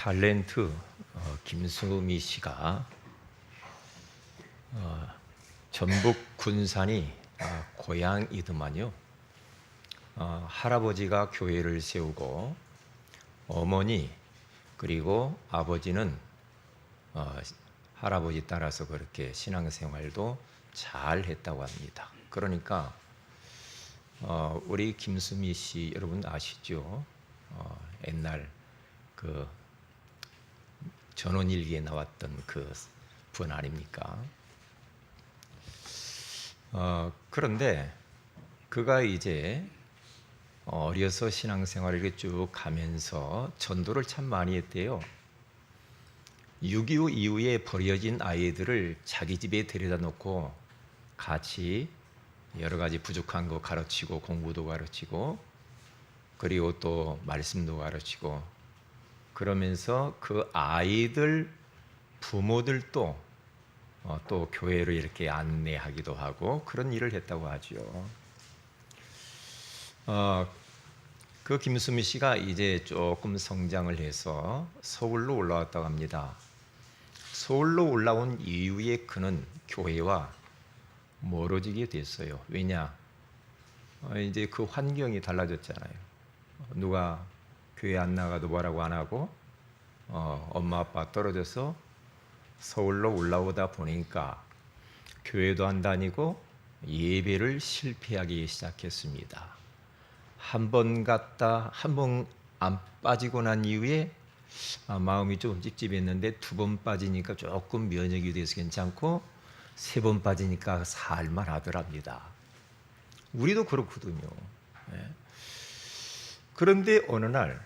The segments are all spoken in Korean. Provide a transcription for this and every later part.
탤런트 김수미 씨가 전북 군산이 고향이더만요. 할아버지가 교회를 세우고 어머니 그리고 아버지는 할아버지 따라서 그렇게 신앙생활도 잘 했다고 합니다. 그러니까 우리 김수미 씨 여러분 아시죠? 옛날 그 전원일기에 나왔던 그 분 아닙니까? 그런데 그가 이제 어려서 신앙생활을 쭉 가면서 전도를 참 많이 했대요. 6.25 이후에 버려진 아이들을 자기 집에 데려다 놓고 같이 여러 가지 부족한 거 가르치고 공부도 가르치고 그리고 또 말씀도 가르치고 그러면서 그 아이들 부모들도 또 교회를 이렇게 안내하기도 하고 그런 일을 했다고 하죠. 그 김수미 씨가 이제 조금 성장을 해서 서울로 올라왔다고 합니다. 서울로 올라온 이후에 그는 교회와 멀어지게 됐어요. 왜냐? 이제 그 환경이 달라졌잖아요. 누가 교회 안 나가도 뭐라고 안 하고 엄마 아빠 떨어져서 서울로 올라오다 보니까 교회도 안 다니고 예배를 실패하기 시작했습니다. 한 번 갔다 한 번 안 빠지고 난 이후에 마음이 좀 찝찝했는데 두 번 빠지니까 조금 면역이 돼서 괜찮고 세 번 빠지니까 살만 하더랍니다. 우리도 그렇거든요. 그런데 어느 날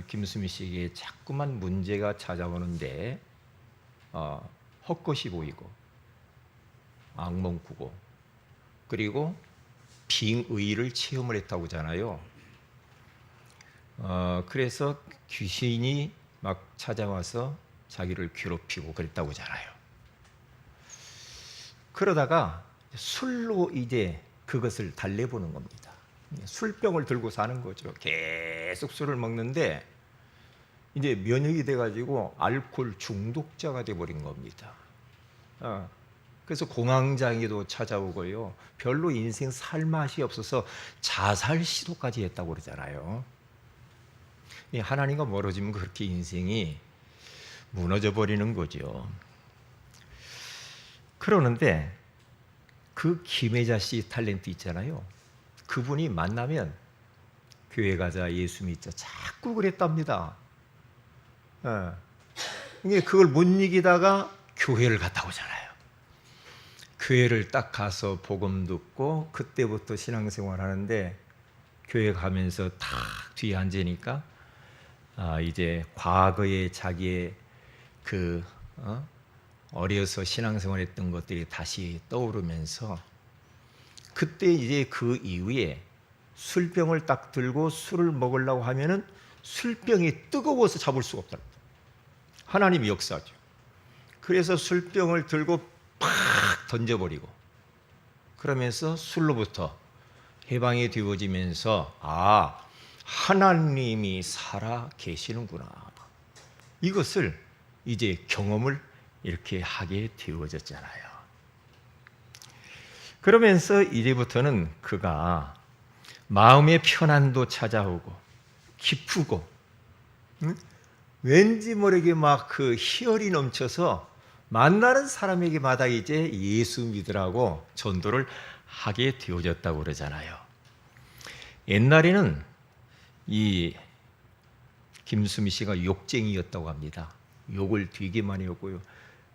김수미 씨에게 자꾸만 문제가 찾아오는데 헛것이 보이고 악몽 꾸고 그리고 빙의를 체험을 했다고 하잖아요. 그래서 귀신이 막 찾아와서 자기를 괴롭히고 그랬다고 하잖아요. 그러다가 술로 이제 그것을 달래보는 겁니다. 술병을 들고 사는 거죠. 계속 술을 먹는데 이제 면역이 돼가지고 알코올 중독자가 돼버린 겁니다. 그래서 공황장애도 찾아오고요. 별로 인생 살 맛이 없어서 자살 시도까지 했다고 그러잖아요. 하나님과 멀어지면 그렇게 인생이 무너져 버리는 거죠. 그러는데 그 김혜자 씨 탤런트 있잖아요. 그분이 만나면 교회 가자, 예수 믿자 자꾸 그랬답니다. 그걸 못 이기다가 교회를 갔다 오잖아요. 교회를 딱 가서 복음 듣고 그때부터 신앙생활 하는데 교회 가면서 탁 뒤에 앉으니까 이제 과거에 자기의 그 어려서 신앙생활했던 것들이 다시 떠오르면서 그때 이제 그 이후에 술병을 딱 들고 술을 먹으려고 하면은 술병이 뜨거워서 잡을 수가 없다. 하나님이 역사죠. 그래서 술병을 들고 팍 던져버리고 그러면서 술로부터 해방이 되어지면서 하나님이 살아 계시는구나. 이것을 이제 경험을 이렇게 하게 되어졌잖아요. 그러면서 이제부터는 그가 마음의 편안도 찾아오고 기쁘고 왠지 모르게 막 그 희열이 넘쳐서 만나는 사람에게마다 이제 예수 믿으라고 전도를 하게 되어졌다고 그러잖아요. 옛날에는 이 김수미 씨가 욕쟁이였다고 합니다. 욕을 되게 많이 했고요.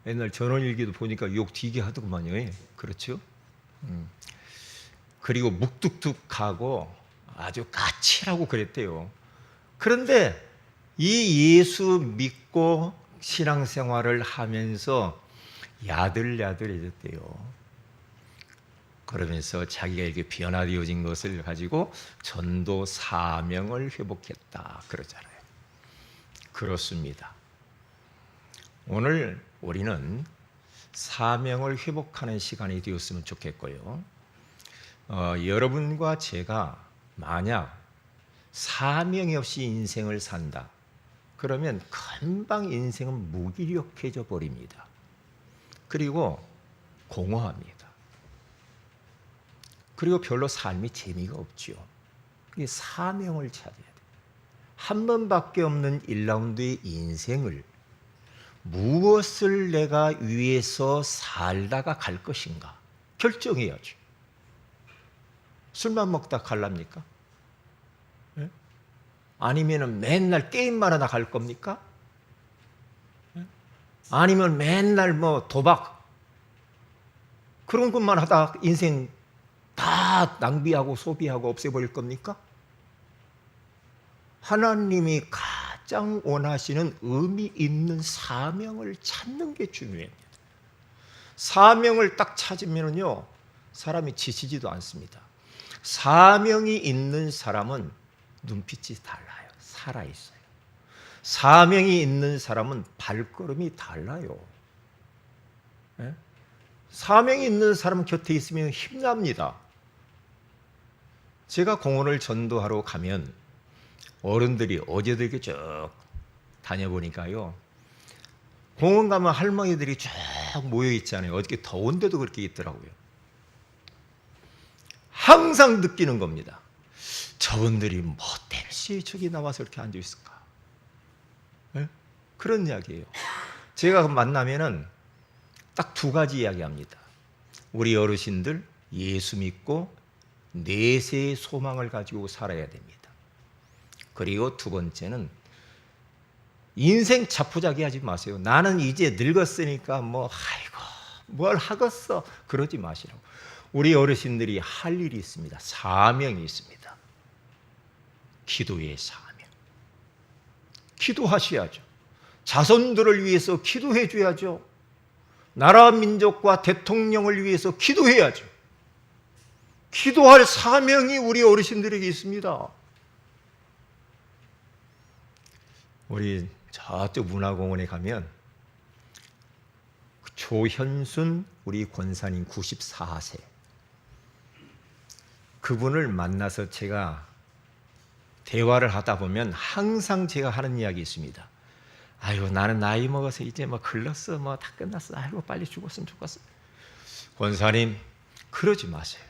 옛날 전원일기도 보니까 욕 되게 하더구만요. 그렇죠? 그리고 묵뚝뚝하고 아주 까칠하고 그랬대요. 그런데 이 예수 믿고 신앙생활을 하면서 야들야들해졌대요. 그러면서 자기가 이렇게 변화되어진 것을 가지고 전도 사명을 회복했다 그러잖아요. 그렇습니다. 오늘 우리는 사명을 회복하는 시간이 되었으면 좋겠고요. 여러분과 제가 만약 사명이 없이 인생을 산다. 그러면 금방 인생은 무기력해져 버립니다. 그리고 공허합니다. 그리고 별로 삶이 재미가 없지요. 그게 사명을 찾아야 돼요. 한 번밖에 없는 1라운드의 인생을 무엇을 내가 위해서 살다가 갈 것인가 결정해야죠. 술만 먹다 갈랍니까? 네? 아니면 맨날 게임만 하다 갈 겁니까? 네? 아니면 맨날 뭐 도박 그런 것만 하다 인생 다 낭비하고 소비하고 없애버릴 겁니까? 하나님이 가장 원하시는 의미 있는 사명을 찾는 게 중요합니다. 사명을 딱 찾으면요, 사람이 지치지도 않습니다. 사명이 있는 사람은 눈빛이 달라요. 살아있어요. 사명이 있는 사람은 발걸음이 달라요. 네? 사명이 있는 사람 곁에 있으면 힘납니다. 제가 공원을 전도하러 가면 어른들이 어제도 이렇게 쭉 다녀보니까요, 공원 가면 할머니들이 쭉 모여 있잖아요. 어저께 더운데도 그렇게 있더라고요. 항상 느끼는 겁니다. 저분들이 뭐 때문에 저기 나와서 이렇게 앉아 있을까? 네? 그런 이야기예요. 제가 만나면은 딱 두 가지 이야기합니다. 우리 어르신들 예수 믿고 내세의 소망을 가지고 살아야 됩니다. 그리고 두 번째는 인생 자포자기 하지 마세요. 나는 이제 늙었으니까 뭐 아이고 뭘 하겠어 그러지 마시라고. 우리 어르신들이 할 일이 있습니다. 사명이 있습니다. 기도의 사명. 기도하셔야죠. 자손들을 위해서 기도해 줘야죠. 나라 민족과 대통령을 위해서 기도해야죠. 기도할 사명이 우리 어르신들에게 있습니다. 우리 저쪽 문화공원에 가면 조현순 우리 권사님 94세 그분을 만나서 제가 대화를 하다 보면 항상 제가 하는 이야기 있습니다. 아이고 나는 나이 먹어서 이제 뭐 글렀어 뭐 다 끝났어. 아이고 빨리 죽었으면 좋겠어. 권사님 그러지 마세요.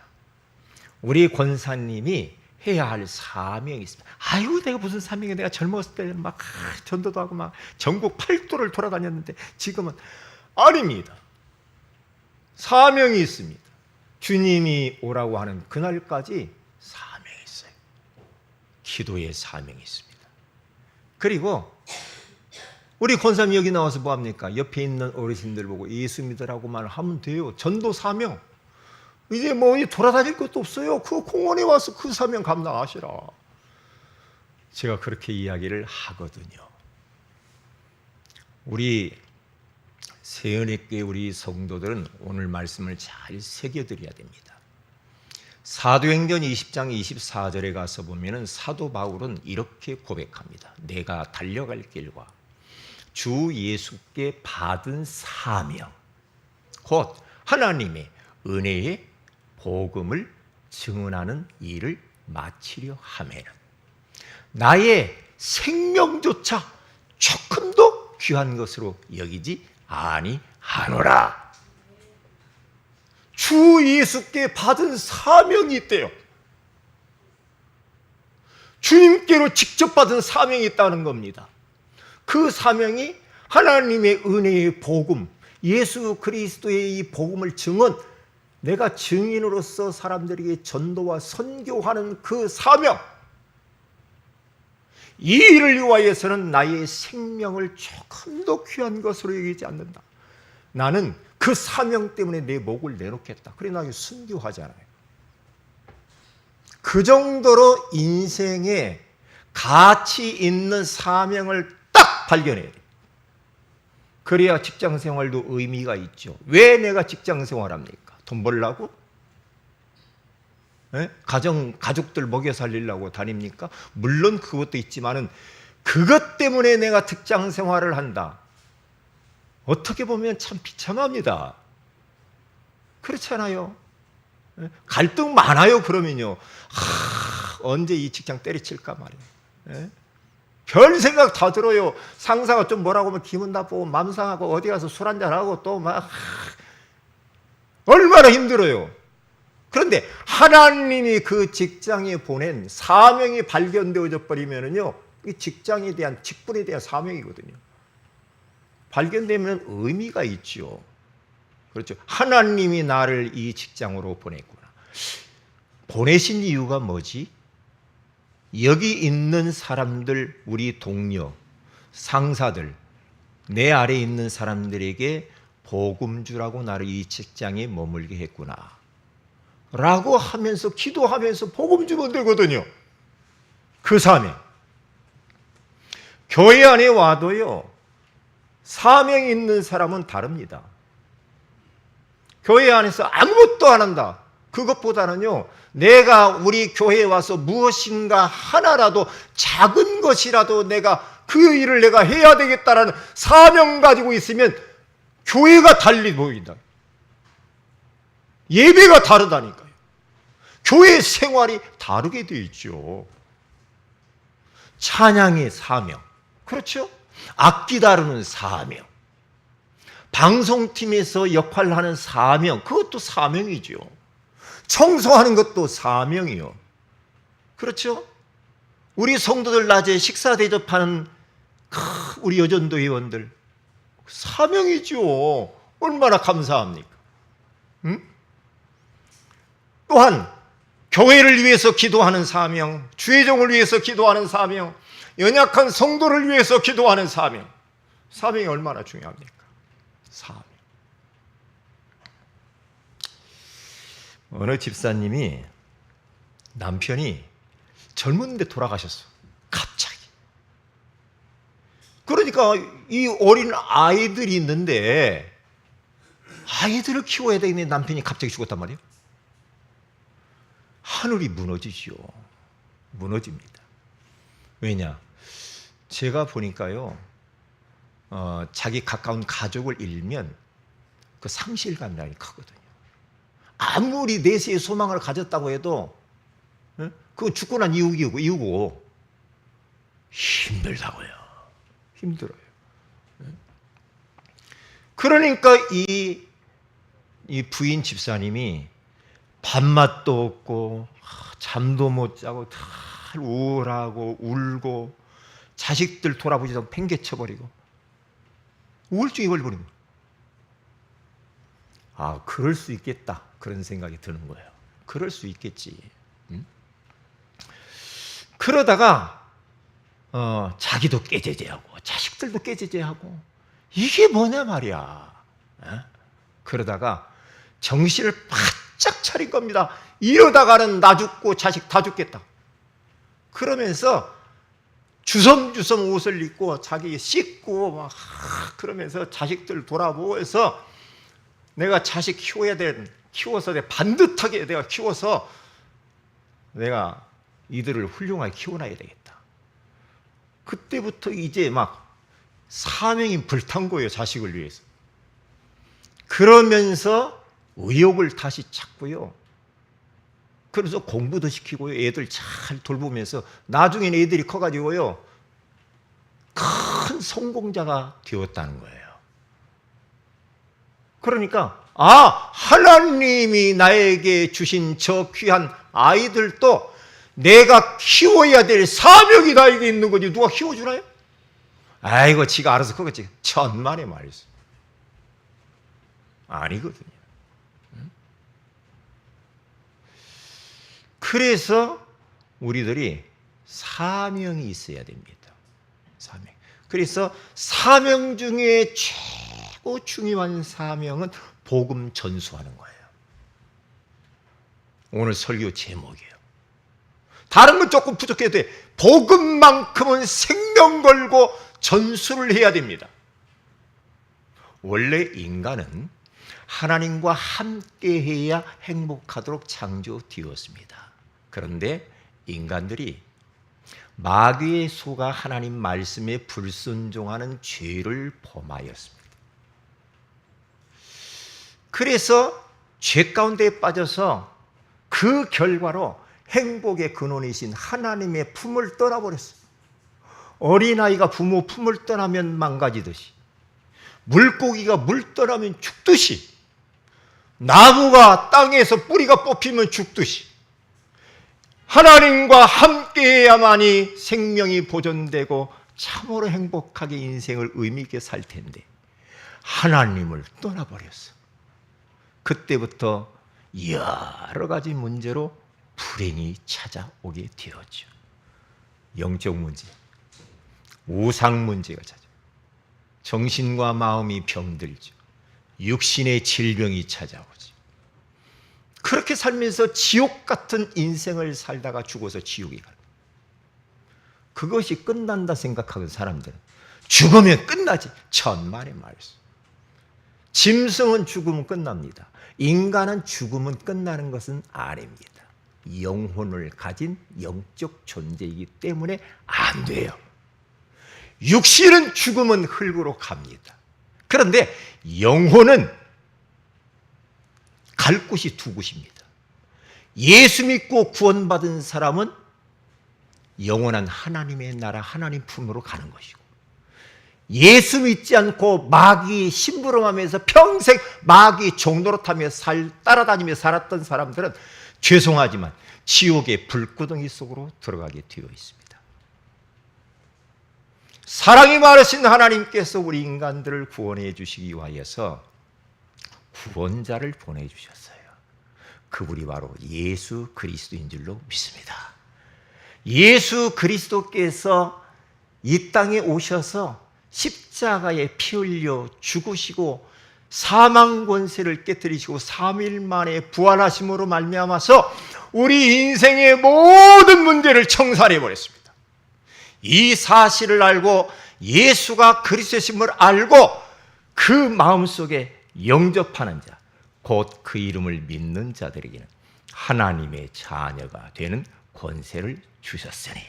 우리 권사님이 해야 할 사명이 있습니다. 아유 내가 무슨 사명이야. 내가 젊었을 때 막 전도도 하고 막 전국 8도를 돌아다녔는데 지금은 아닙니다. 사명이 있습니다. 주님이 오라고 하는 그날까지 사명이 있어요. 기도의 사명이 있습니다. 그리고 우리 권사님 여기 나와서 뭐합니까? 옆에 있는 어르신들 보고 예수 믿으라고만 하면 돼요. 전도 사명. 이제 뭐 돌아다닐 것도 없어요. 그 공원에 와서 그 사명 감당하시라. 제가 그렇게 이야기를 하거든요. 우리 세연의교회 우리 성도들은 오늘 말씀을 잘 새겨드려야 됩니다. 사도행전 20장 24절에 가서 보면은 사도 바울은 이렇게 고백합니다. 내가 달려갈 길과 주 예수께 받은 사명 곧 하나님의 은혜의 복음을 증언하는 일을 마치려 하매는 나의 생명조차 조금도 귀한 것으로 여기지 아니하노라. 주 예수께 받은 사명이 있대요. 주님께로 직접 받은 사명이 있다는 겁니다. 그 사명이 하나님의 은혜의 복음, 예수 그리스도의 이 복음을 증언, 내가 증인으로서 사람들에게 전도와 선교하는 그 사명, 이 일을 위하여서는 나의 생명을 조금도 귀한 것으로 여기지 않는다. 나는 그 사명 때문에 내 목을 내놓겠다. 그래 나에게 순교하잖아요. 그 정도로 인생에 가치 있는 사명을 딱 발견해야 돼요. 그래야 직장 생활도 의미가 있죠. 왜 내가 직장 생활합니까? 돈 벌려고? 네? 가족들 먹여 살리려고 다닙니까? 물론 그것도 있지만은 그것 때문에 내가 직장 생활을 한다. 어떻게 보면 참 비참합니다. 그렇잖아요. 네? 갈등 많아요. 그러면요. 언제 이 직장 때려칠까 말이에요. 네? 별 생각 다 들어요. 상사가 좀 뭐라고 하면 기분 나쁘고 맘 상하고 어디 가서 술 한잔하고 또 막 얼마나 힘들어요. 그런데 하나님이 그 직장에 보낸 사명이 발견되어져 버리면은요, 이 직장에 대한 직분에 대한 사명이거든요. 발견되면 의미가 있죠. 그렇죠. 하나님이 나를 이 직장으로 보냈구나. 보내신 이유가 뭐지? 여기 있는 사람들, 우리 동료, 상사들, 내 아래에 있는 사람들에게 복음 주라고 나를 이 직장에 머물게 했구나 라고 하면서 기도하면서 복음 주면 되거든요. 그 사명. 교회 안에 와도요, 사명이 있는 사람은 다릅니다. 교회 안에서 아무것도 안 한다. 그것보다는요, 내가 우리 교회에 와서 무엇인가 하나라도 작은 것이라도 내가 그 일을 내가 해야 되겠다라는 사명 가지고 있으면 교회가 달리 보인다. 예배가 다르다니까요. 교회 생활이 다르게 되어 있죠. 찬양의 사명, 그렇죠? 악기 다루는 사명, 방송팀에서 역할을 하는 사명, 그것도 사명이죠. 청소하는 것도 사명이요. 그렇죠? 우리 성도들 낮에 식사 대접하는 우리 여전도 회원들, 사명이죠. 얼마나 감사합니까? 응? 또한 교회를 위해서 기도하는 사명, 주의종을 위해서 기도하는 사명, 연약한 성도를 위해서 기도하는 사명. 사명이 얼마나 중요합니까? 사명. 어느 집사님이 남편이 젊은데 돌아가셨어. 갑자기. 그러니까 이 어린 아이들이 있는데 아이들을 키워야 되겠는데 남편이 갑자기 죽었단 말이에요. 하늘이 무너지죠. 무너집니다. 왜냐? 제가 보니까요, 자기 가까운 가족을 잃으면 그 상실감이 크거든요. 아무리 내세의 소망을 가졌다고 해도 그건 죽고 난 이유고 힘들다고요. 힘들어요. 그러니까 이 부인 집사님이 밥맛도 없고 잠도 못 자고 다 우울하고 울고 자식들 돌아보지도 않고 팽개쳐버리고 우울증이 걸려버린 거예요. 아, 그럴 수 있겠다, 그런 생각이 드는 거예요. 그럴 수 있겠지. 응? 그러다가 자기도 깨제제하고 자식들도 깨제제하고 이게 뭐냐 말이야. 그러다가 정신을 바짝 차린 겁니다. 이러다가는 나 죽고 자식 다 죽겠다. 그러면서 주섬주섬 옷을 입고 자기 씻고 막 그러면서 자식들 돌아보면서 내가 자식 키워서 내가 반듯하게 내가 키워서 내가 이들을 훌륭하게 키워놔야 되겠다. 그때부터 이제 막 사명이 불탄 거예요. 자식을 위해서. 그러면서 의욕을 다시 찾고요. 그래서 공부도 시키고요. 애들 잘 돌보면서 나중엔 애들이 커가지고요, 큰 성공자가 되었다는 거예요. 그러니까 하나님이 나에게 주신 저 귀한 아이들도 내가 키워야 될 사명이 나에게 있는 거지. 누가 키워주나요? 아이고 지가 알아서 크겠지. 천만의 말이죠. 아니거든요. 그래서 우리들이 사명이 있어야 됩니다. 사명. 그래서 사명 중에 최고 중요한 사명은 복음 전수하는 거예요. 오늘 설교 제목이에요. 다른 건 조금 부족해도 돼. 복음만큼은 생명 걸고 전수를 해야 됩니다. 원래 인간은 하나님과 함께해야 행복하도록 창조되었습니다. 그런데 인간들이 마귀의 소가 하나님 말씀에 불순종하는 죄를 범하였습니다. 그래서 죄 가운데 빠져서 그 결과로 행복의 근원이신 하나님의 품을 떠나버렸어요. 어린아이가 부모 품을 떠나면 망가지듯이, 물고기가 물 떠나면 죽듯이, 나무가 땅에서 뿌리가 뽑히면 죽듯이, 하나님과 함께해야만이 생명이 보존되고 참으로 행복하게 인생을 의미 있게 살 텐데 하나님을 떠나버렸어. 그때부터 여러 가지 문제로 불행이 찾아오게 되었죠. 영적 문제, 우상 문제가 찾아오죠. 정신과 마음이 병들죠. 육신의 질병이 찾아오죠. 그렇게 살면서 지옥 같은 인생을 살다가 죽어서 지옥에 가요. 그것이 끝난다 생각하는 사람들은 죽으면 끝나지. 천만의 말씀. 짐승은 죽으면 끝납니다. 인간은 죽으면 끝나는 것은 아닙니다. 영혼을 가진 영적 존재이기 때문에 안 돼요. 육신은 죽으면 흙으로 갑니다. 그런데 영혼은 갈 곳이 두 곳입니다. 예수 믿고 구원받은 사람은 영원한 하나님의 나라, 하나님 품으로 가는 것이고, 예수 믿지 않고 마귀 심부름하면서 평생 마귀 종노릇하며 따라다니며 살았던 사람들은 죄송하지만 지옥의 불구덩이 속으로 들어가게 되어 있습니다. 사랑이 많으신 하나님께서 우리 인간들을 구원해 주시기 위하여서 구원자를 보내주셨어요. 그분이 바로 예수 그리스도인 줄로 믿습니다. 예수 그리스도께서 이 땅에 오셔서 십자가에 피 흘려 죽으시고 사망 권세를 깨뜨리시고 3일 만에 부활하심으로 말미암아서 우리 인생의 모든 문제를 청산해 버렸습니다. 이 사실을 알고 예수가 그리스도심을 알고 그 마음속에 영접하는 자, 곧 그 이름을 믿는 자들에게는 하나님의 자녀가 되는 권세를 주셨으니,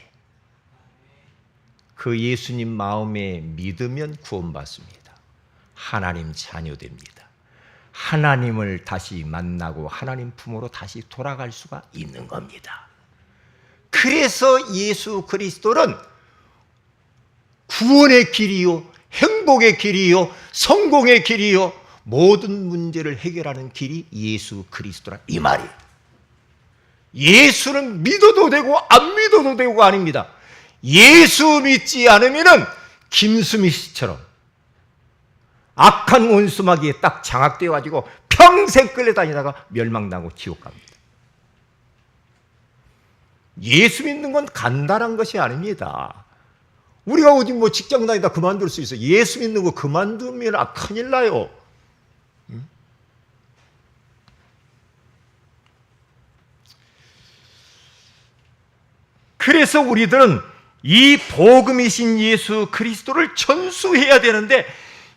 그 예수님 마음에 믿으면 구원받습니다. 하나님 자녀됩니다. 하나님을 다시 만나고 하나님 품으로 다시 돌아갈 수가 있는 겁니다. 그래서 예수 그리스도는 구원의 길이요, 행복의 길이요, 성공의 길이요, 모든 문제를 해결하는 길이 예수 그리스도라, 이 말이에요. 예수는 믿어도 되고 안 믿어도 되고가 아닙니다. 예수 믿지 않으면은 김수미 씨처럼 악한 원수마귀에 딱 장악되어 가지고 평생 끌려다니다가 멸망당하고 지옥 갑니다. 예수 믿는 건 간단한 것이 아닙니다. 우리가 어디 뭐 직장 다니다 그만둘 수 있어. 예수 믿는 거 그만두면 큰일 나요. 그래서 우리들은 이 복음이신 예수 그리스도를 전수해야 되는데,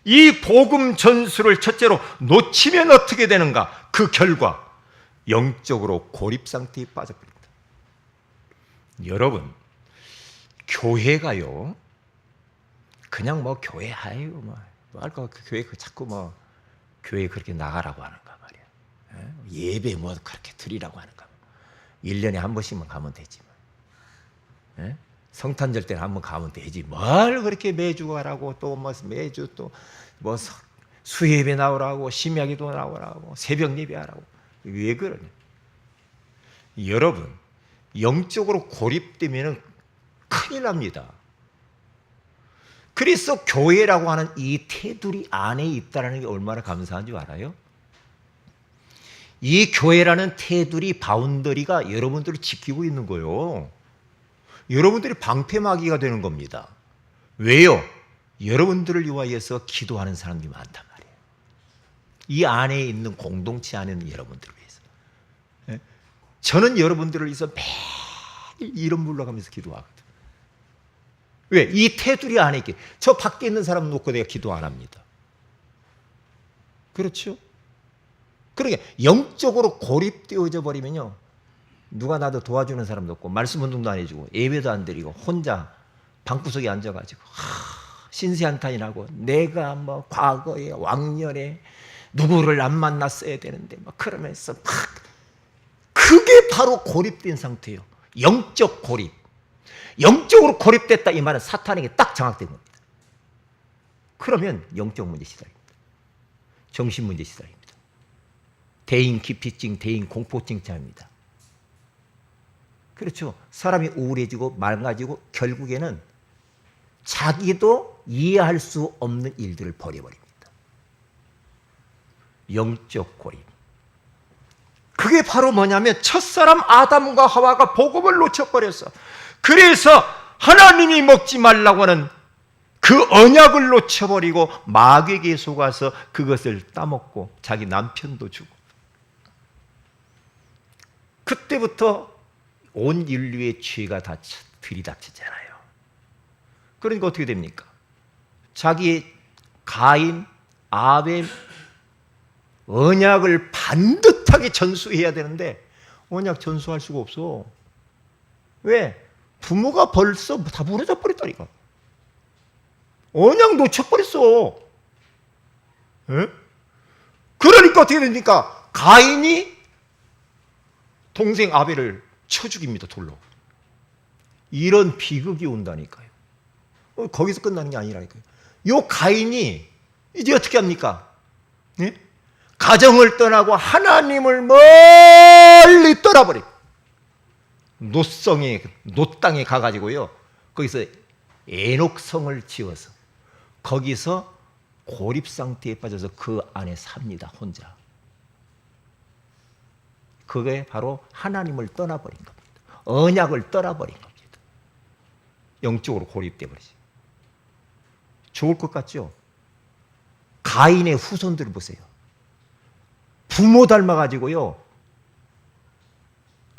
이 복음 전수를 첫째로 놓치면 어떻게 되는가? 그 결과 영적으로 고립 상태에 빠져버립니다. 여러분, 교회가요, 그냥 뭐 교회 하요, 뭐 할까, 교회 자꾸 뭐 교회 그렇게 나가라고 하는가 말이야. 예배 뭐 그렇게 드리라고 하는가. 1년에 한 번씩만 가면 되지. 성탄절 때는 한번 가면 되지. 뭘 그렇게 매주 가라고, 또 뭐 매주 또 뭐 수예배 나오라고, 심야기도 나오라고, 새벽 예배하라고. 왜 그러냐? 여러분, 영적으로 고립되면 큰일 납니다. 그래서 교회라고 하는 이 테두리 안에 있다는 게 얼마나 감사한 줄 알아요? 이 교회라는 테두리 바운더리가 여러분들을 지키고 있는 거예요. 여러분들이 방패막이가 되는 겁니다. 왜요? 여러분들을 위하여서 기도하는 사람들이 많단 말이에요. 이 안에 있는 공동체 안에 있는 여러분들을 위해서. 저는 여러분들을 위해서 매일 이름 불러가면서 기도하거든요. 왜? 이 테두리 안에 있게. 저 밖에 있는 사람 놓고 내가 기도 안 합니다. 그렇죠? 그러니까 영적으로 고립되어져 버리면요, 누가 나도 도와주는 사람도 없고, 말씀 운동도 안 해주고, 예배도 안 드리고, 혼자 방구석에 앉아가지고 신세한탄이라고, 내가 뭐 과거에 왕년에 누구를 안 만났어야 되는데 막 그러면서 막, 그게 바로 고립된 상태예요. 영적 고립. 영적으로 고립됐다 이 말은 사탄에게 딱 장악된 겁니다. 그러면 영적 문제 시달립니다. 정신 문제 시달립니다. 대인 기피증, 대인 공포증 자입니다. 그렇죠. 사람이 우울해지고 망가지고 결국에는 자기도 이해할 수 없는 일들을 벌여버립니다. 영적 고립. 그게 바로 뭐냐면 첫사람 아담과 하와가 복음을 놓쳐버렸어. 그래서 하나님이 먹지 말라고 하는 그 언약을 놓쳐버리고 마귀에게 속아서 그것을 따먹고 자기 남편도 주고, 그때부터 온 인류의 죄가 다 들이닥치잖아요. 그러니까 어떻게 됩니까? 자기 가인, 아벨 언약을 반듯하게 전수해야 되는데 언약 전수할 수가 없어. 왜? 부모가 벌써 다 무너져 버렸다니까. 언약 놓쳐버렸어. 에? 그러니까 어떻게 됩니까? 가인이 동생 아벨을 쳐 죽입니다, 돌로. 이런 비극이 온다니까요. 거기서 끝나는 게 아니라니까요. 요 가인이 이제 어떻게 합니까? 예? 가정을 떠나고 하나님을 멀리 떠나버리고 노땅에 가가지고요, 거기서 에녹성을 지어서 거기서 고립 상태에 빠져서 그 안에 삽니다, 혼자. 그게 바로 하나님을 떠나버린 겁니다. 언약을 떠나버린 겁니다. 영적으로 고립돼 버리지. 좋을 것 같죠? 가인의 후손들을 보세요. 부모 닮아가지고요,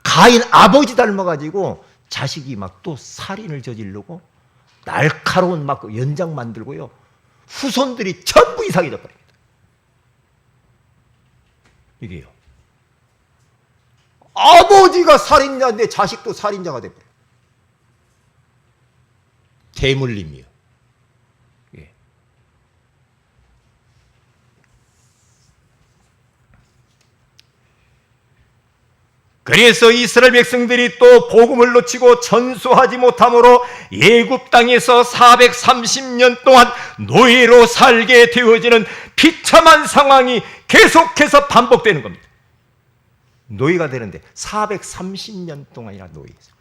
가인 아버지 닮아가지고 자식이 막 또 살인을 저지르고 날카로운 막 연장 만들고요, 후손들이 전부 이상해져 버립니다. 이게요. 아버지가 살인자인데 자식도 살인자가 돼버려요. 대물림이요. 예. 그래서 이스라엘 백성들이 또 복음을 놓치고 전수하지 못함으로 애굽 땅에서 430년 동안 노예로 살게 되어지는 비참한 상황이 계속해서 반복되는 겁니다. 노예가 되는데 430년 동안이나 노예였어요.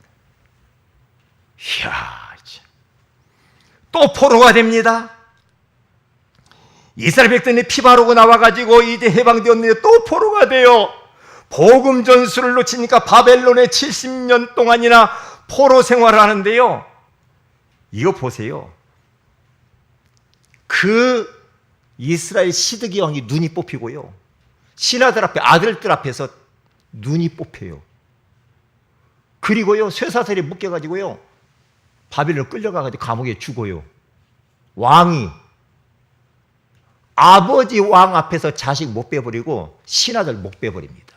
이야, 또 포로가 됩니다. 이스라엘 백성이 피 바르고 나와가지고 이제 해방되었는데 또 포로가 돼요. 복음 전수를 놓치니까 바벨론에 70년 동안이나 포로 생활을 하는데요, 이거 보세요. 그 이스라엘 시드기 왕이 눈이 뽑히고요, 신하들 앞에, 아들들 앞에서 눈이 뽑혀요. 그리고요, 쇠사슬에 묶여가지고요, 바벨론 끌려가가지고 감옥에 죽어요. 왕이 아버지 왕 앞에서 자식 못 빼버리고 신하들 못 빼버립니다.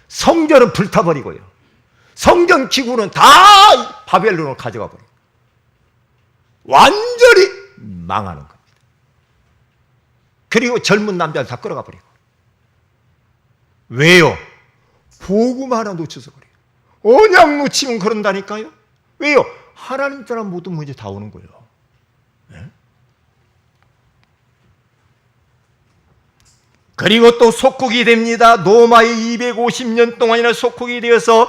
성전은 불타버리고요, 성전 기구는 다 바벨론으로 가져가 버려요. 완전히 망하는 겁니다. 그리고 젊은 남자를 다 끌어가 버리고. 왜요? 복음 하나 놓쳐서 그래요. 언약 놓치면 그런다니까요. 왜요? 하나님 따라 모든 문제 다 오는 거예요. 네? 그리고 또 속국이 됩니다. 노마에 250년 동안이나 속국이 되어서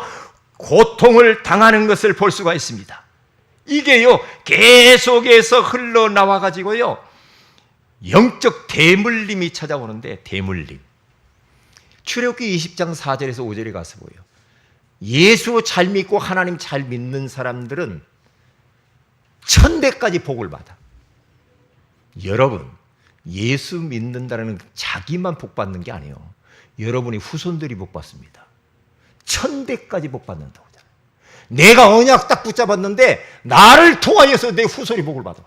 고통을 당하는 것을 볼 수가 있습니다. 이게요, 계속해서 흘러나와 가지고요, 영적 대물림이 찾아오는데, 대물림. 출애굽기 20장 4절에서 5절에 가서 보여. 예수 잘 믿고 하나님 잘 믿는 사람들은 천대까지 복을 받아. 여러분, 예수 믿는다는 자기만 복 받는 게 아니에요. 여러분이 후손들이 복 받습니다. 천대까지 복 받는다고 하잖아요. 내가 언약 딱 붙잡았는데 나를 통하여서 내 후손이 복을 받아.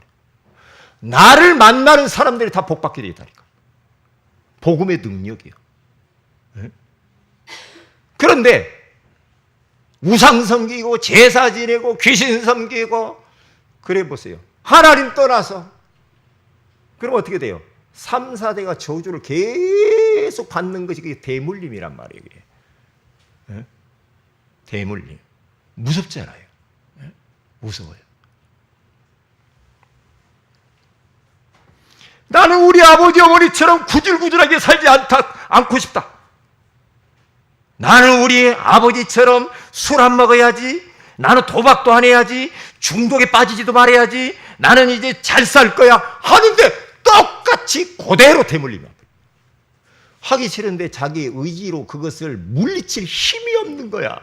나를 만나는 사람들이 다 복 받게 되다니까. 복음의 능력이에요. 그런데 우상 섬기고 제사 지내고 귀신 섬기고 그래 보세요. 하나님 떠나서 그럼 어떻게 돼요? 3, 4대가 저주를 계속 받는 것이 그게 대물림이란 말이에요. 그게. 대물림. 무섭잖아요. 무서워요. 나는 우리 아버지 어머니처럼 구질구질하게 살지 않고 싶다. 나는 우리 아버지처럼 술 안 먹어야지. 나는 도박도 안 해야지. 중독에 빠지지도 말아야지. 나는 이제 잘 살 거야 하는데 똑같이 그대로 대물리면 하기 싫은데 자기 의지로 그것을 물리칠 힘이 없는 거야.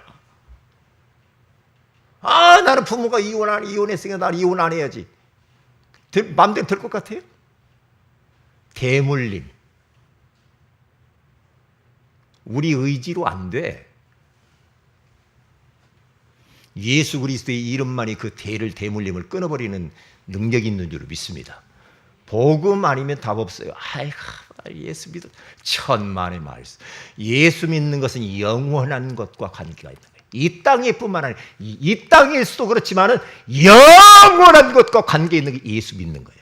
아, 나는 부모가 이혼했으니까 나는 이혼 안 해야지. 마음대로 될 것 같아요? 대물림. 우리 의지로 안 돼. 예수 그리스도의 이름만이 그 대물림을 끊어버리는 능력이 있는 줄 믿습니다. 복음 아니면 답 없어요. 아이고, 예수 믿어. 천만의 말씀. 예수 믿는 것은 영원한 것과 관계가 있는 거예요. 이 땅에뿐만 아니라 이 땅에서도 그렇지만은 영원한 것과 관계 있는 게 예수 믿는 거예요.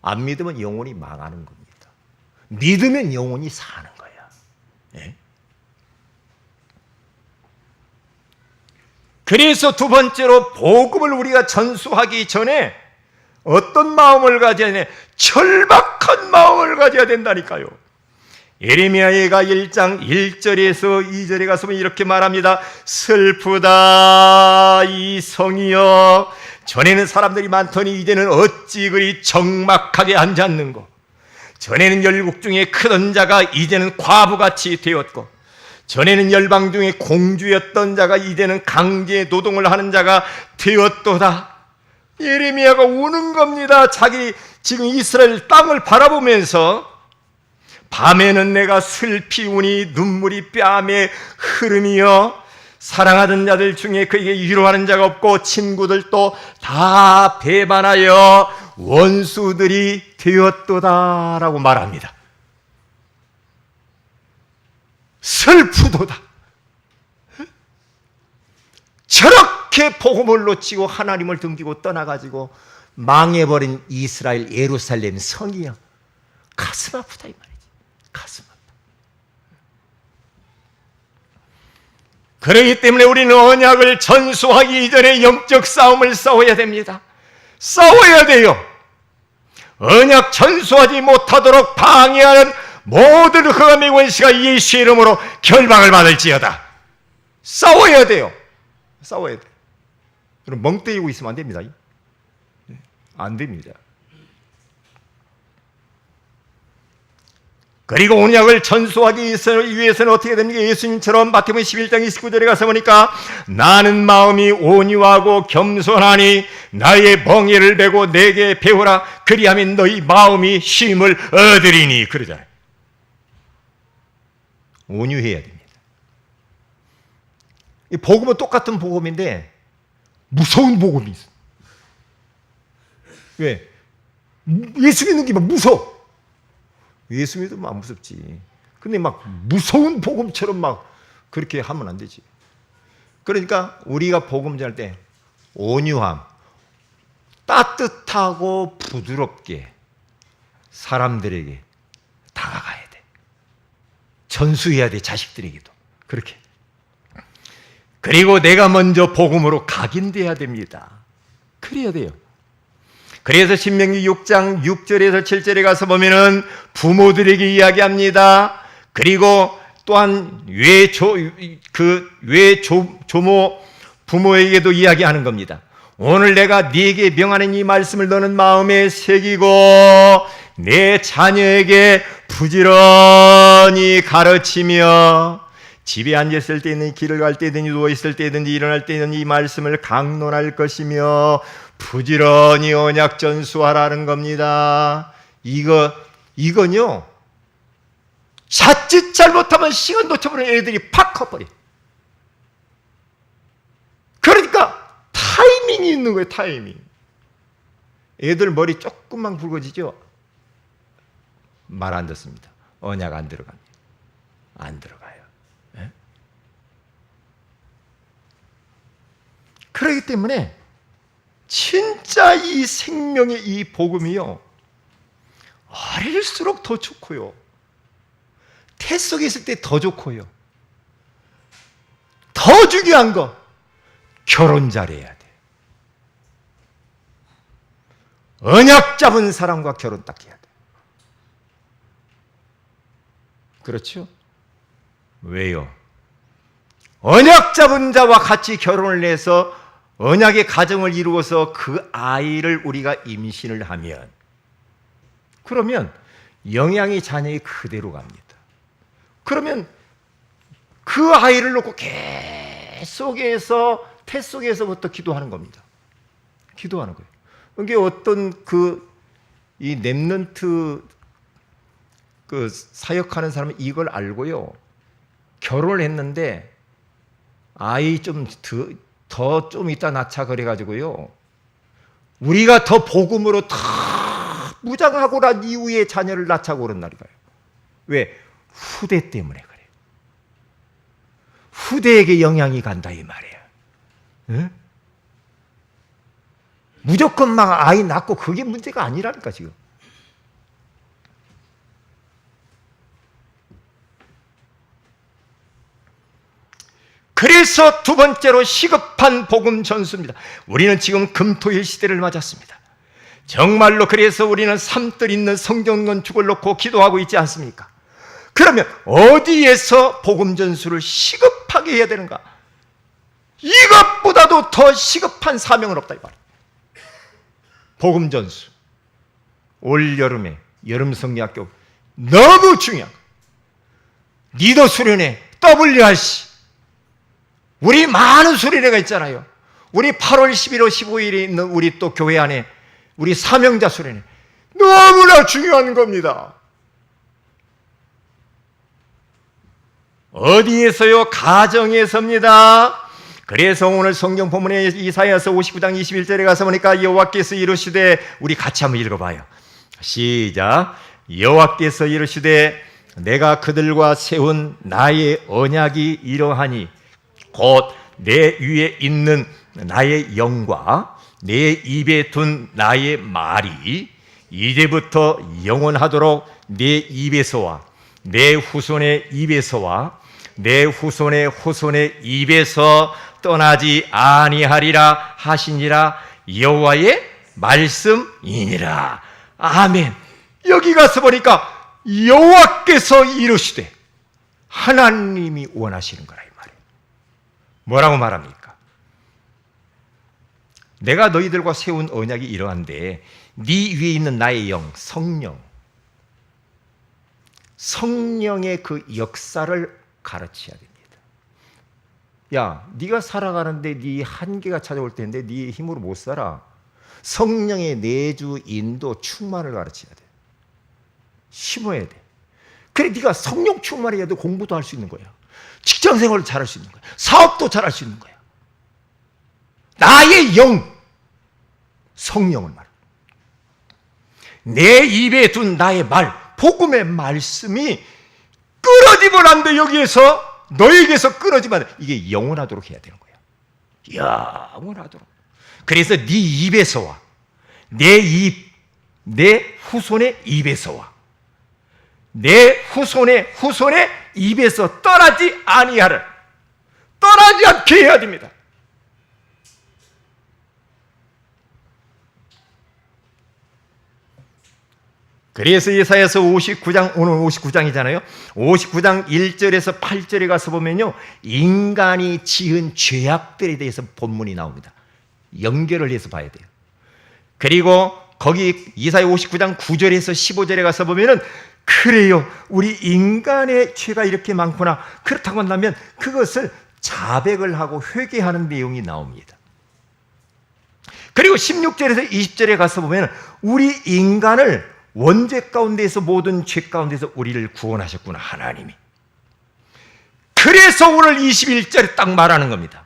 안 믿으면 영원히 망하는 겁니다. 믿으면 영원히 사는 거예요. 네? 그래서 두 번째로 복음을 우리가 전수하기 전에 어떤 마음을 가져야 되냐? 절박한 마음을 가져야 된다니까요. 예레미야가 1장 1절에서 2절에 가서 이렇게 말합니다. 슬프다 이 성이여, 전에는 사람들이 많더니 이제는 어찌 그리 적막하게 앉았는고. 전에는 열국 중에 크던 자가 이제는 과부같이 되었고, 전에는 열방 중에 공주였던 자가 이제는 강제 노동을 하는 자가 되었도다. 예레미야가 우는 겁니다. 자기 지금 이스라엘 땅을 바라보면서 밤에는 내가 슬피 우니 눈물이 뺨에 흐름이여, 사랑하던 자들 중에 그에게 위로하는 자가 없고 친구들도 다 배반하여 원수들이 되었도다라고 말합니다. 슬프도다. 저렇게 복음을 놓치고 하나님을 등지고 떠나가지고 망해버린 이스라엘 예루살렘 성이여, 가슴 아프다 이 말이지. 가슴 아프다. 그렇기 때문에 우리는 언약을 전수하기 이전에 영적 싸움을 싸워야 됩니다. 싸워야 돼요. 언약 전수하지 못하도록 방해하는 모든 흑암의 권세가 예수의 이름으로 결박을 받을지어다. 싸워야 돼요. 싸워야 돼. 그럼 멍 때리고 있으면 안 됩니다. 안 됩니다. 그리고 언약을 전수하기 위해서는 어떻게 됩니까? 예수님처럼 마태복음 11장 29절에 가서 보니까 나는 마음이 온유하고 겸손하니 나의 멍에를 메고 내게 배우라. 그리하면 너희 마음이 쉼을 얻으리니. 그러잖아요. 온유해야 됩니다. 이 복음은 똑같은 복음인데 무서운 복음이 있어. 왜? 예수 믿는 게 막 무서워. 예수 믿으면 안 무섭지. 근데 막 무서운 복음처럼 막 그렇게 하면 안 되지. 그러니까 우리가 복음 전할 때 온유함, 따뜻하고 부드럽게 사람들에게 다가가야 돼. 전수해야 돼. 자식들에게도 그렇게. 그리고 내가 먼저 복음으로 각인돼야 됩니다. 그래야 돼요. 그래서 신명기 6장 6절에서 7절에 가서 보면은 부모들에게 이야기합니다. 그리고 또한 조모 부모에게도 이야기하는 겁니다. 오늘 내가 네게 명하는 이 말씀을 너는 마음에 새기고 내 자녀에게 부지런히 가르치며 집에 앉았을 때는 길을 갈 때든지 누워있을 때든지 일어날 때는 이 말씀을 강론할 것이며 부지런히 언약 전수하라는 겁니다. 이건요, 자칫 잘못하면 시간 놓쳐버리는 애들이 팍 커버려. 그러니까 타이밍이 있는 거예요. 타이밍. 애들 머리 조금만 굵어지죠? 말 안 듣습니다. 언약 안 들어갑니다. 안 들어가요. 네? 그렇기 때문에 진짜 이 생명의 이 복음이요, 어릴수록 더 좋고요, 태 속에 있을 때 더 좋고요, 더 중요한 거 결혼 잘해야 돼. 언약 잡은 사람과 결혼 딱 해야 돼. 그렇죠? 왜요? 언약 잡은 자와 같이 결혼을 해서 언약의 가정을 이루어서 그 아이를 우리가 임신을 하면, 그러면 영향이 자녀에 그대로 갑니다. 그러면 그 아이를 놓고 계속해서 태 속에서부터 기도하는 겁니다. 기도하는 거예요. 이게 어떤 이 렘넌트 사역하는 사람은 이걸 알고요. 결혼을 했는데 아이 좀 이따 낳자 그래가지고요. 우리가 더 복음으로 다 무장하고 난 이후에 자녀를 낳자고 그런 날이 가요. 왜? 후대 때문에 그래요. 후대에게 영향이 간다 이 말이에요. 응? 무조건 막 아이 낳고 그게 문제가 아니라니까 지금. 그래서 두 번째로 시급한 복음 전수입니다. 우리는 지금 금토일 시대를 맞았습니다. 정말로 그래서 우리는 산뜰 있는 성경 건축을 놓고 기도하고 있지 않습니까? 그러면 어디에서 복음 전수를 시급하게 해야 되는가? 이것보다도 더 시급한 사명은 없다 이 말이에요. 복음 전수. 올 여름에 여름 성리학교 너무 중요한 리더 수련회 WRC. 우리 많은 수련회가 있잖아요. 우리 8월 11월 15일에 있는 우리 또 교회 안에 우리 사명자 수련회 너무나 중요한 겁니다. 어디에서요? 가정에서입니다. 그래서 오늘 성경 본문에 이사야서 59장 21절에 가서 보니까 여호와께서 이르시되, 우리 같이 한번 읽어봐요. 시작. 여호와께서 이르시되 내가 그들과 세운 나의 언약이 이러하니 곧 내 위에 있는 나의 영과 내 입에 둔 나의 말이 이제부터 영원하도록 내 입에서와 내 후손의 입에서와 내 후손의 후손의 입에서 떠나지 아니하리라 하시니라. 여호와의 말씀이니라. 아멘. 여기 가서 보니까 여호와께서 이르시되, 하나님이 원하시는 거라 이 말이에요. 뭐라고 말합니까? 내가 너희들과 세운 언약이 이러한데 네 위에 있는 나의 영, 성령의 그 역사를 가르쳐야 됩니다. 야, 네가 살아가는데 네 한계가 찾아올 텐데 네 힘으로 못 살아. 성령의 내주, 인도, 충만을 가르쳐야 돼. 심어야 돼. 그래 네가 성령 충만해야 돼. 공부도 할 수 있는 거야. 직장생활도 잘할 수 있는 거야. 사업도 잘할 수 있는 거야. 나의 영, 성령을 말해. 내 입에 둔 나의 말, 복음의 말씀이 끊어지면 안 돼. 여기에서 너에게서 끊어지면 안 돼. 이게 영원하도록 해야 되는 거야. 영원하도록. 그래서 네 입에서와 내 후손의 입에서와 내 후손의 입에서 떠나지 아니하라. 떠나지 않게 해야 됩니다. 그래서 예사야서 59장, 오늘 59장이잖아요. 59장 1절에서 8절에 가서 보면요, 인간이 지은 죄악들에 대해서 본문이 나옵니다. 연결을 해서 봐야 돼요. 그리고 거기 이사야 59장 9절에서 15절에 가서 보면은, 그래요, 우리 인간의 죄가 이렇게 많구나. 그렇다고 한다면 그것을 자백을 하고 회개하는 내용이 나옵니다. 그리고 16절에서 20절에 가서 보면 우리 인간을 원죄 가운데에서, 모든 죄 가운데서 우리를 구원하셨구나, 하나님이. 그래서 오늘 21절에 딱 말하는 겁니다.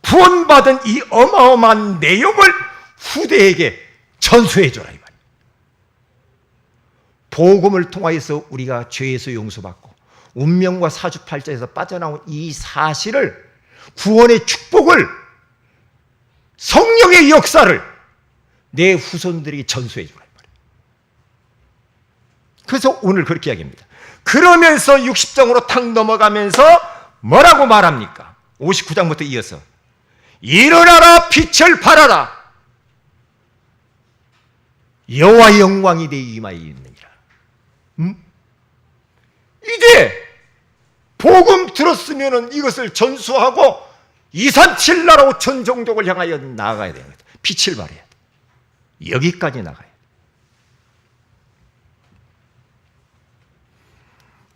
구원받은 이 어마어마한 내용을 후대에게 전수해줘라 이 말이에요. 복음을 통하여서 우리가 죄에서 용서받고 운명과 사주팔자에서 빠져나온 이 사실을, 구원의 축복을, 성령의 역사를 내 후손들에게 전수해줘라 이 말이에요. 그래서 오늘 그렇게 이야기합니다. 그러면서 60장으로 탁 넘어가면서 뭐라고 말합니까? 59장부터 이어서 일어나라, 빛을 발하라. 여호와의 영광이 내 이마에 있느니라. 이제 복음 들었으면 이것을 전수하고 237나라 5천 종족을 향하여 나아가야 됩니다. 빛을 발해야 돼. 여기까지 나가야 돼.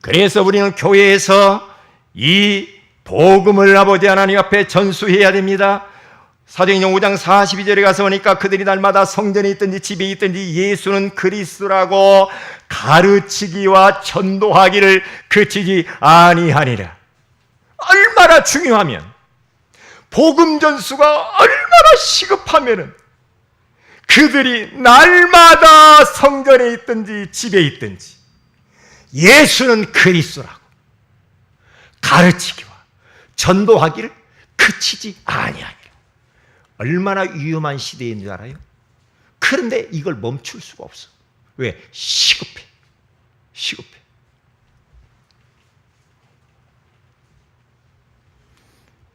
그래서 우리는 교회에서 이 복음을 아버지 하나님 앞에 전수해야 됩니다. 사도행전 5장 42절에 가서 보니까 그들이 날마다 성전에 있든지 집에 있든지 예수는 그리스도라고 가르치기와 전도하기를 그치지 아니하니라. 얼마나 중요하면, 복음 전수가 얼마나 시급하면은 그들이 날마다 성전에 있든지 집에 있든지 예수는 그리스도라고 가르치기와 전도하기를 그치지 아니하니라. 얼마나 위험한 시대인 줄 알아요? 그런데 이걸 멈출 수가 없어. 왜? 시급해. 시급해.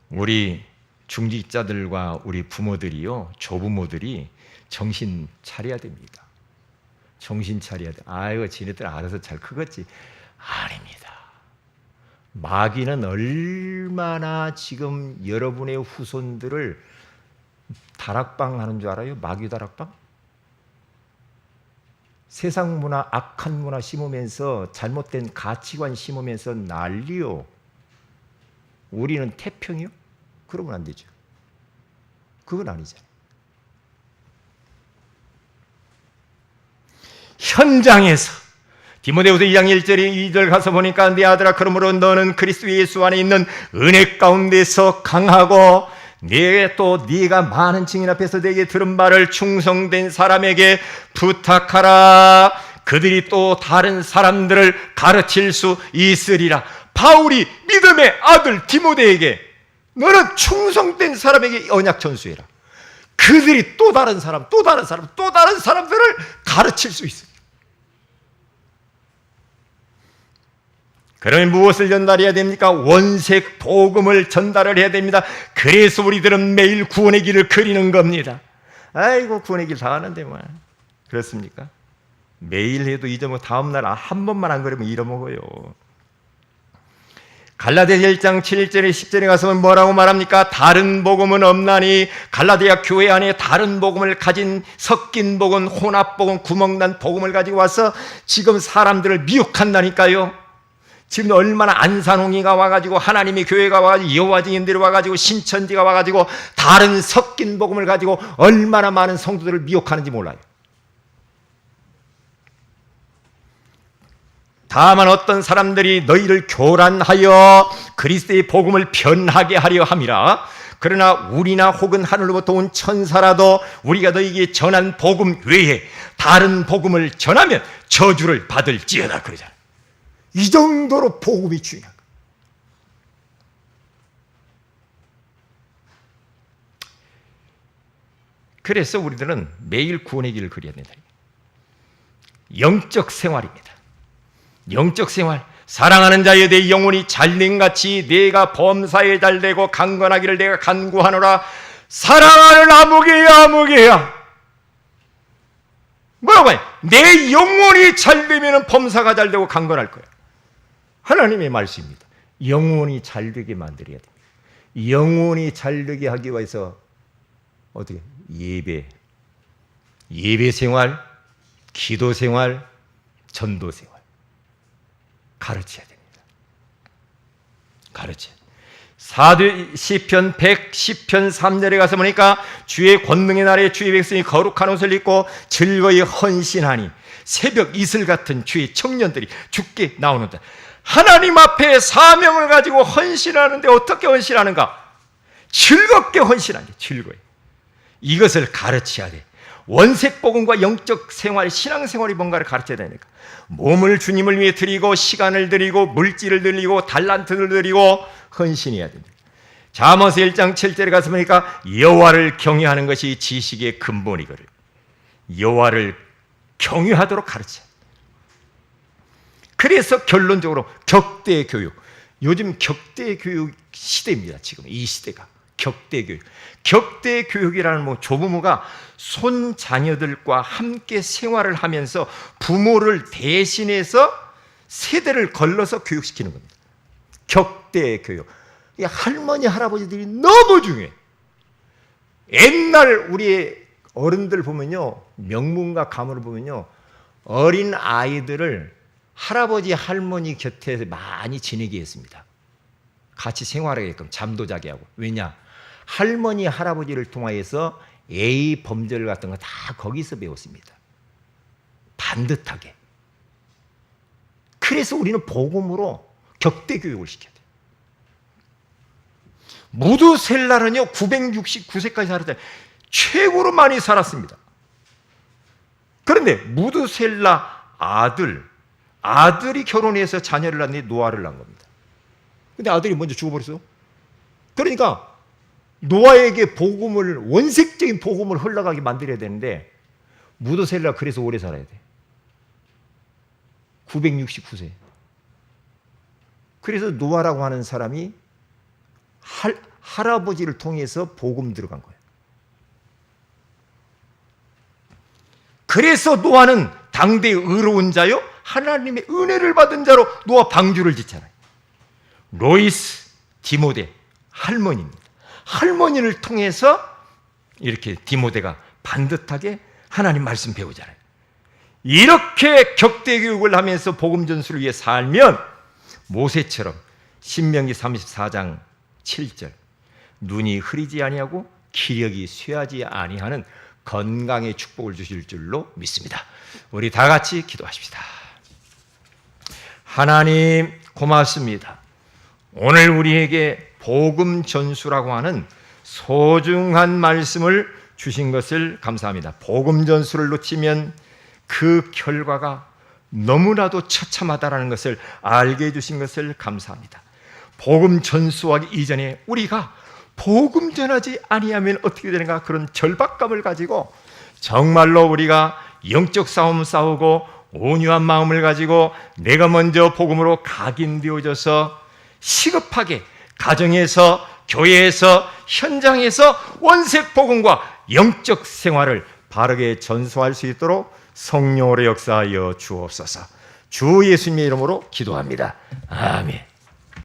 우리 중직자들과 우리 부모들이요, 조부모들이 정신 차려야 됩니다. 정신 차려야 돼. 아이고, 지네들 알아서 잘 크겠지. 아닙니다. 마귀는 얼마나 지금 여러분의 후손들을 다락방 하는 줄 알아요? 마귀 다락방? 세상 문화, 악한 문화 심으면서, 잘못된 가치관 심으면서 난리요. 우리는 태평이요? 그러면 안 되죠. 그건 아니잖아요. 현장에서 디모데후서 2장 1절 2절 가서 보니까 내 아들아, 그러므로 너는 그리스도 예수 안에 있는 은혜 가운데서 강하고 네가 많은 증인 앞에서 내게 들은 말을 충성된 사람에게 부탁하라. 그들이 또 다른 사람들을 가르칠 수 있으리라. 바울이 믿음의 아들 디모데에게 너는 충성된 사람에게 언약 전수해라. 그들이 또 다른 사람들을 가르칠 수 있어요. 그러면 무엇을 전달해야 됩니까? 원색 복음을 전달을 해야 됩니다. 그래서 우리들은 매일 구원의 길을 그리는 겁니다. 아이고, 구원의 길 다 하는데 뭐 그렇습니까? 매일 해도 잊어먹고 다음날 한 번만 안 그러면 잃어먹어요. 갈라디아 1장 7절에 10절에 가서 뭐라고 말합니까? 다른 복음은 없나니. 갈라디아 교회 안에 다른 복음을 가진 섞인 복음, 혼합 복음, 구멍난 복음을 가지고 와서 지금 사람들을 미혹한다니까요. 지금 얼마나 안산홍이가 와가지고, 하나님의 교회가 와가지고, 여호와 증인들이 와가지고, 신천지가 와가지고 다른 섞인 복음을 가지고 얼마나 많은 성도들을 미혹하는지 몰라요. 다만 어떤 사람들이 너희를 교란하여 그리스도의 복음을 변하게 하려 함이라. 그러나 우리나 혹은 하늘로부터 온 천사라도 우리가 너희에게 전한 복음 외에 다른 복음을 전하면 저주를 받을지어다 그러잖아요. 이 정도로 복음이 중요한 거예요. 그래서 우리들은 매일 구원의 길을 그려야 된다. 영적 생활입니다. 영적 생활. 사랑하는 자여 내 영혼이 잘된같이 내가 범사에 잘되고 강건하기를 내가 간구하노라. 사랑하는 아무개야. 뭐라고 해요? 내 영혼이 잘되면 범사가 잘되고 강건할 거야. 하나님의 말씀입니다. 영혼이 잘되게 만들어야 됩니다. 영혼이 잘되게 하기 위해서 어떻게? 예배 생활, 기도 생활, 전도 생활 가르쳐야 됩니다. 가르쳐야 됩니다. 시편 110편 3절에 가서 보니까 주의 권능의 날에 주의 백성이 거룩한 옷을 입고 즐거이 헌신하니 새벽 이슬 같은 주의 청년들이 죽게 나오는다. 하나님 앞에 사명을 가지고 헌신하는데 어떻게 헌신하는가? 즐겁게 헌신하는 게 즐거워요. 이것을 가르쳐야 돼. 원색 복음과 영적 생활, 신앙 생활이 뭔가를 가르쳐야 되니까 몸을 주님을 위해 드리고 시간을 드리고 물질을 드리고 달란트를 드리고 헌신해야 됩니다. 잠언서 1장 7절에 가서 보니까 여호와를 경외하는 것이 지식의 근본이거든. 여호와를 경외하도록 가르쳐. 그래서 결론적으로 격대 교육. 요즘 격대 교육 시대입니다. 지금 이 시대가 격대교육. 격대교육이라는 조부모가 손자녀들과 함께 생활을 하면서 부모를 대신해서 세대를 걸러서 교육시키는 겁니다. 격대교육. 할머니, 할아버지들이 너무 중요해. 옛날 우리 어른들 보면요, 명문과 가문을 보면요, 어린 아이들을 할아버지, 할머니 곁에 많이 지내게 했습니다. 같이 생활하게끔, 잠도 자게 하고. 왜냐? 할머니, 할아버지를 통하여서 예의, 범절 같은 거 다 거기서 배웠습니다. 반듯하게. 그래서 우리는 복음으로 격대 교육을 시켜야 돼요. 무두셀라는요, 969세까지 살았잖아요. 최고로 많이 살았습니다. 그런데 무두셀라 아들이 결혼해서 자녀를 낳니 노아를 낳은 겁니다. 근데 아들이 먼저 죽어버렸어요. 그러니까 노아에게 복음을, 원색적인 복음을 흘러가게 만들어야 되는데 무두셀라 그래서 오래 살아야 돼. 969세. 그래서 노아라고 하는 사람이 할아버지를 통해서 복음 들어간 거예요. 그래서 노아는 당대의 의로운 자요, 하나님의 은혜를 받은 자로 노아 방주를 짓잖아요. 로이스 디모데 할머니입니다. 할머니를 통해서 이렇게 디모데가 반듯하게 하나님 말씀 배우잖아요. 이렇게 격대교육을 하면서 복음 전수를 위해 살면 모세처럼 신명기 34장 7절 눈이 흐리지 아니하고 기력이 쇠하지 아니하는 건강의 축복을 주실 줄로 믿습니다. 우리 다 같이 기도하십시다. 하나님 고맙습니다. 오늘 우리에게 복음 전수라고 하는 소중한 말씀을 주신 것을 감사합니다. 복음 전수를 놓치면 그 결과가 너무나도 처참하다는 것을 알게 해주신 것을 감사합니다. 복음 전수하기 이전에 우리가 복음 전하지 아니하면 어떻게 되는가, 그런 절박감을 가지고 정말로 우리가 영적 싸움 싸우고 온유한 마음을 가지고 내가 먼저 복음으로 각인되어져서 시급하게 가정에서, 교회에서, 현장에서 원색 복음과 영적 생활을 바르게 전수할 수 있도록 성령으로 역사하여 주옵소서. 주 예수님의 이름으로 기도합니다. 아멘.